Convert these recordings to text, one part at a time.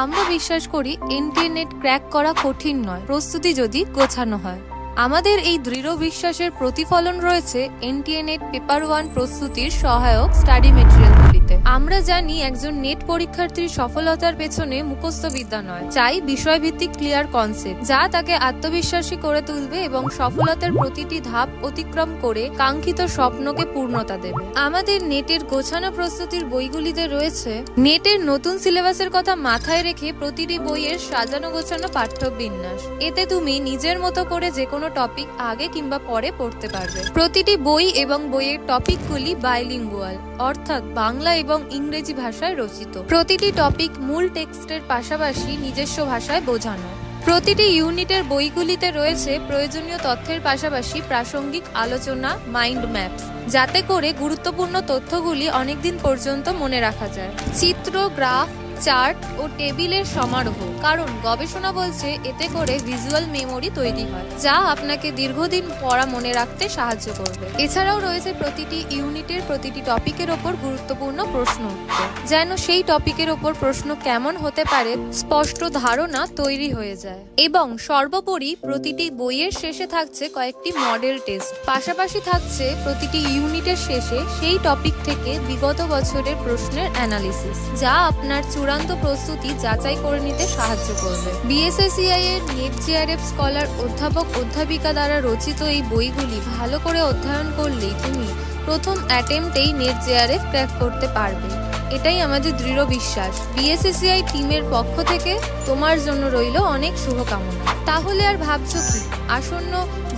আমরা বিশ্বাস করি এনটিএ নেট ক্র্যাক করা কঠিন নয়, প্রস্তুতি যদি গোছানো হয়। আমাদের এই দৃঢ় বিশ্বাসের প্রতিফলন রয়েছে এনটিএ নেট পেপার 1 প্রস্তুতির সহায়ক স্টাডি মেটেরিয়ালগুলিতে। আমরা জানি একজন নেট পরীক্ষার্থীর সফলতার পেছনে মুখস্থ বিদ্যা নয়, চাই বিষয়ভিত্তিক ক্লিয়ার কনসেপ্ট, যা তাকে আত্মবিশ্বাসী করে তুলবে এবং সফলতার প্রতিটি ধাপ অতিক্রম করে কাঙ্ক্ষিত স্বপ্নকে পূর্ণতা দেবে। আমাদের নেটের গোছানো প্রস্তুতির বইগুলিতে রয়েছে নেটের নতুন সিলেবাসের কথা মাথায় রেখে প্রতিটি বইয়ের সাজানো গোছানো পাঠ্যবিন্যাস। এতে তুমি নিজের মতো করে যে কোনো টপিক আগে কিংবা পরে পড়তে পারবে। প্রতিটি বই এবং বইয়ের টপিকগুলি বাইলিঙ্গুয়াল, অর্থাৎ বাংলা এবং ইংরেজি ভাষায় রচিত। প্রতিটি টপিক মূল টেক্সটের পাশাপাশি নিজস্ব ভাষায় বোঝানো। প্রতিটি ইউনিটের বইগুলিতে রয়েছে প্রয়োজনীয় তথ্যের পাশাপাশি প্রাসঙ্গিক আলোচনা, মাইন্ড ম্যাপস, যাতে করে গুরুত্বপূর্ণ তথ্যগুলি অনেকদিন পর্যন্ত মনে রাখা যায়। চিত্র, গ্রাফ, চার্ট ও টেবিলের সমারোহ, কারণ গবেষণা বলছে এতে করে ভিজুয়াল মেমোরি তৈরি হয়, যা আপনাকে দীর্ঘদিন পড়া মনে রাখতে সাহায্য করবে। এছাড়াও রয়েছে প্রতিটি ইউনিটের প্রতিটি টপিকের ওপর গুরুত্বপূর্ণ প্রশ্ন উত্তর, যেন সেই টপিকের ওপর প্রশ্ন কেমন হতে পারে স্পষ্ট ধারণা তৈরি হয়ে যায়। এবং সর্বোপরি প্রতিটি বইয়ের শেষে থাকছে কয়েকটি মডেল টেস্ট, পাশাপাশি থাকছে প্রতিটি ইউনিটের শেষে সেই টপিক থেকে বিগত বছরের প্রশ্নের অ্যানালিসিস, যা আপনার চূড়ান্ত প্রস্তুতি যাচাই করে নিতে সাহায্য করবে। বিএসএসসিআই এর নেট জেআরএফ স্কলার অধ্যাপক অধ্যাপিকা দ্বারা রচিত এই বইগুলি ভালো করে অধ্যয়ন করলেই তুমি প্রথম অ্যাটেম্পটেই নেট জেআরএফ ক্র্যাক করতে পারবে। এটাই আমাদের দৃঢ় বিশ্বাস। বিএসএসসিআই টিমের পক্ষ থেকে তোমার জন্য রইল অনেক শুভকামনা। তাহলে আর ভাবছো কি? আসন্ন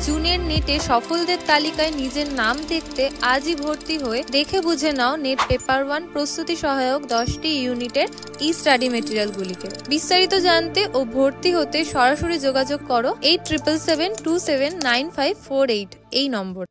জুনের নেটে সফলদের তালিকায় নিজের নাম দেখতে আজই ভর্তি হয়ে দেখে বুঝে নাও নেট পেপার 1 প্রস্তুতি সহায়ক 10টি ইউনিটের স্টাডি মেটেরিয়ালগুলিকে। বিস্তারিত জানতে ও ভর্তি হতে সরাসরি যোগাযোগ করো 8777279548 এই নম্বর।